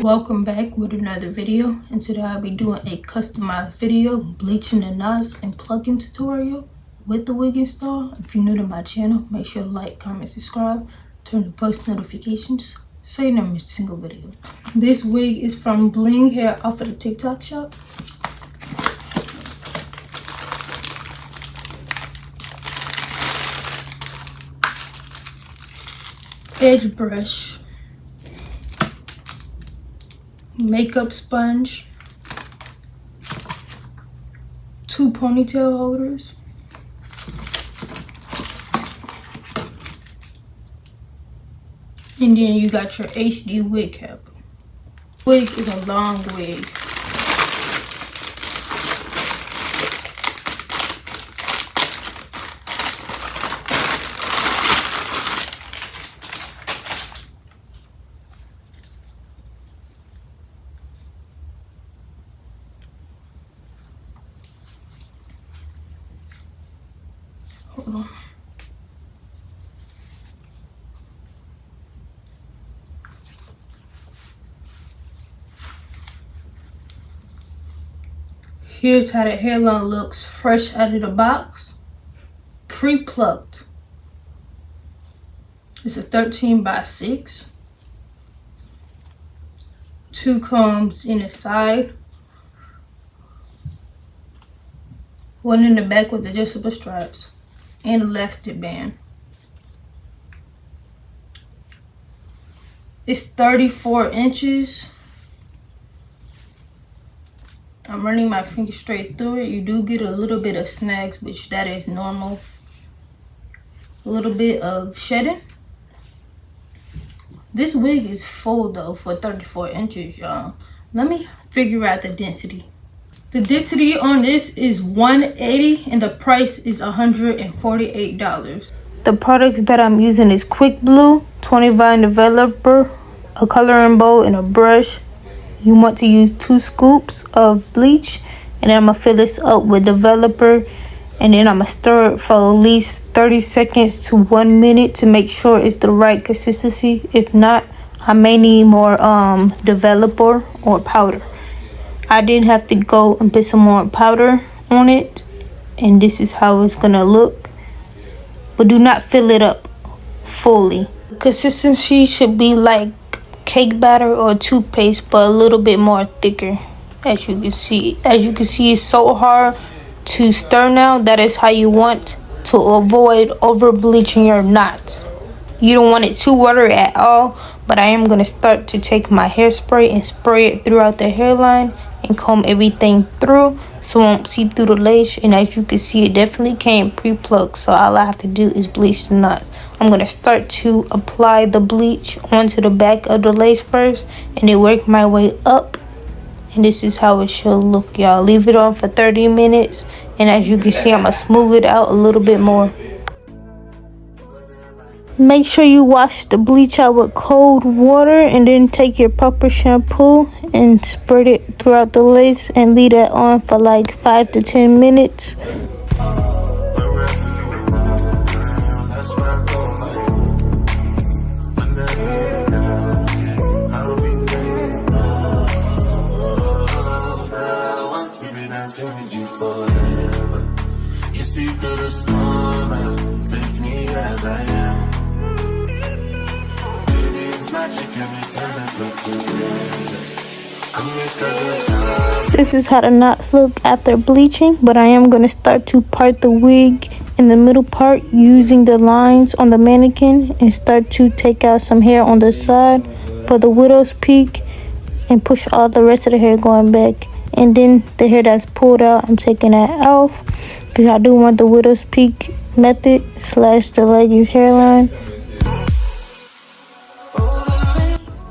Welcome back with another video, and today I'll be doing a customized video bleaching the knots and plucking tutorial with the wig install. If you're new to my channel, make sure to like, comment, subscribe, turn the post notifications so you never miss a single video. This wig is from Bling Hair off of the TikTok shop. Edge brush, makeup sponge, 2 ponytail holders, and then you got your HD wig cap. Wig is a long wig. Hold on. Here's how the hairline looks fresh out of the box. Pre-plucked. It's a 13x6. 2 combs in the side. 1 in the back with adjustable straps and elastic band. It's 34 inches. I'm running my finger straight through it. You do get a little bit of snags, which that is normal. A little bit of shedding. This wig is full though for 34 inches, y'all. Let me figure out the density. The density on this is 180 and the price is $148. The products that I'm using is Quick Blue, 20 Vine Developer, a coloring bowl, and a brush. You want to use 2 scoops of bleach, and then I'm gonna fill this up with developer, and then I'm gonna stir it for at least 30 seconds to 1 minute to make sure it's the right consistency. If not, I may need more developer or powder. I did have to go and put some more powder on it, and this is how it's gonna look. But do not fill it up fully. Consistency should be like cake batter or toothpaste, but a little bit more thicker. As you can see, it's so hard to stir now. That is how you want to avoid over bleaching your knots. You don't want it too watery at all, but I am gonna start to take my hairspray and spray it throughout the hairline and comb everything through so it won't seep through the lace. And as you can see, it definitely came pre-plucked, so all I have to do is bleach the knots. I'm gonna start to apply the bleach onto the back of the lace first and then work my way up, and this is how it should look, y'all. Leave it on for 30 minutes, and as you can see, I'm gonna smooth it out a little bit more. Make sure you wash the bleach out with cold water, and then take your proper shampoo and spread it throughout the lace and leave that on for like 5 to 10 minutes. This is how the knots look after bleaching, but I am going to start to part the wig in the middle part using the lines on the mannequin and start to take out some hair on the side for the widow's peak and push all the rest of the hair going back. And then the hair that's pulled out, I'm taking that off because I do want the widow's peak method / the leggings hairline.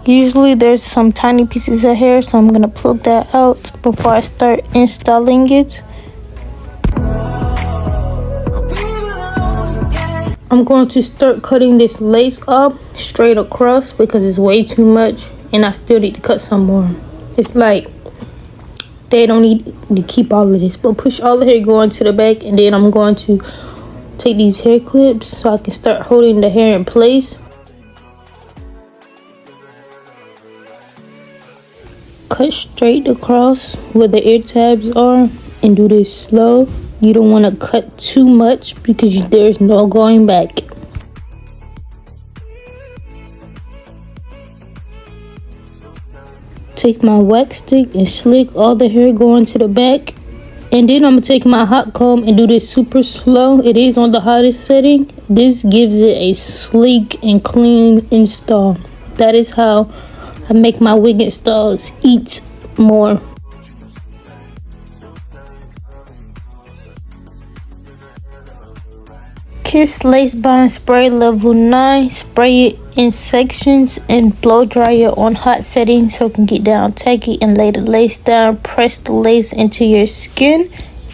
Usually there's some tiny pieces of hair, so I'm gonna pluck that out before I start installing it. I'm going to start cutting this lace up straight across because it's way too much and I still need to cut some more. It's like they don't need to keep all of this, but push all the hair going to the back, and then I'm going to take these hair clips so I can start holding the hair in place. cut straight across where the ear tabs are and do this slow. You don't want to cut too much because there's no going back. Take my wax stick and slick all the hair going to the back. And then I'm going to take my hot comb and do this super slow. It is on the hottest setting. This gives it a sleek and clean install. That is how I make my wig installs eat more. Kiss Lace Bond Spray Level 9. Spray it in sections and blow dry it on hot settings so it can get down tacky, and lay the lace down. Press the lace into your skin,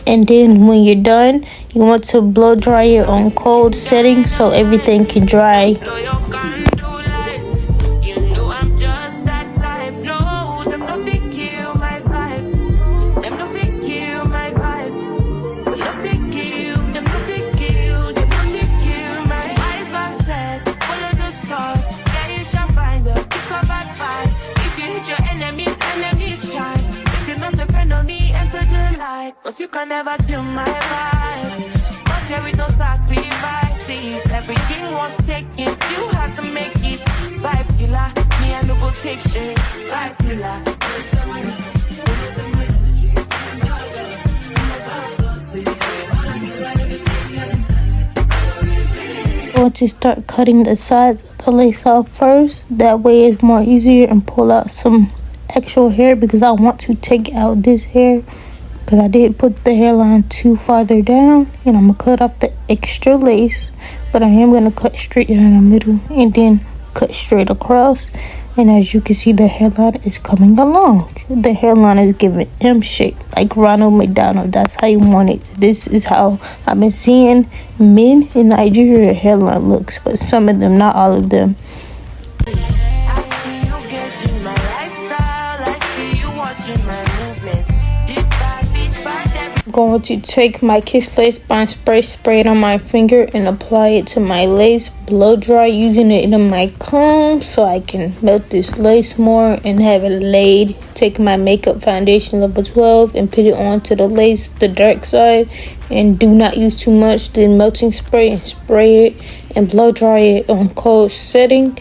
and then when you're done, you want to blow dry it on cold settings so everything can dry. You can never kill my vibe, but there is no sacrifices. Everything was taken, you had to make it. Vibe killer, me and no go take shit. Vibe killer. I want to start cutting the sides of the lace off first. That way it's more easier and pull out some actual hair, because I want to take out this hair. Because I did put the hairline too farther down, and I'm going to cut off the extra lace, but I am going to cut straight down the middle and then cut straight across. And as you can see, the hairline is coming along. The hairline is giving M shape like Ronald McDonald. That's how you want it. This is how I've been seeing men in Nigeria hairline looks, but some of them, not all of them. I'm going to take my Kiss Lace Bond Spray, spray it on my finger, and apply it to my lace. Blow dry using it in my comb so I can melt this lace more and have it laid. Take my makeup foundation level 12 and put it onto the lace, the dark side, and do not use too much. Then melting spray and spray it and blow dry it on cold setting.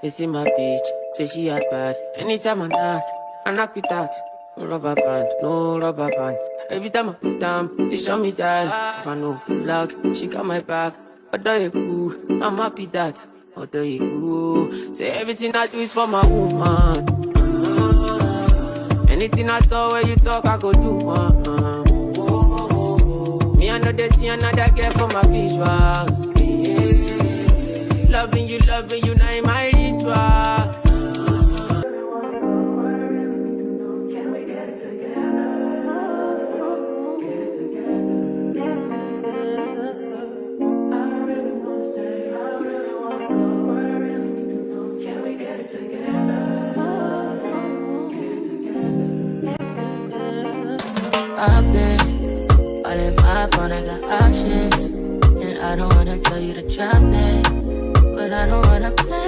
You see my bitch, say she had bad. Anytime I knock it out. No rubber band, no rubber band. Every time I put down, they show me that. If I know pull out, she got my back. Although you cool, I'm happy that. Although you cool, say everything I do is for my woman. Anything I talk, when you talk, I go do. Me, I know they see another girl for my visuals. Loving you, now in my ritual. I've been all in my phone, I got options, and I don't wanna tell you to drop it, but I don't wanna play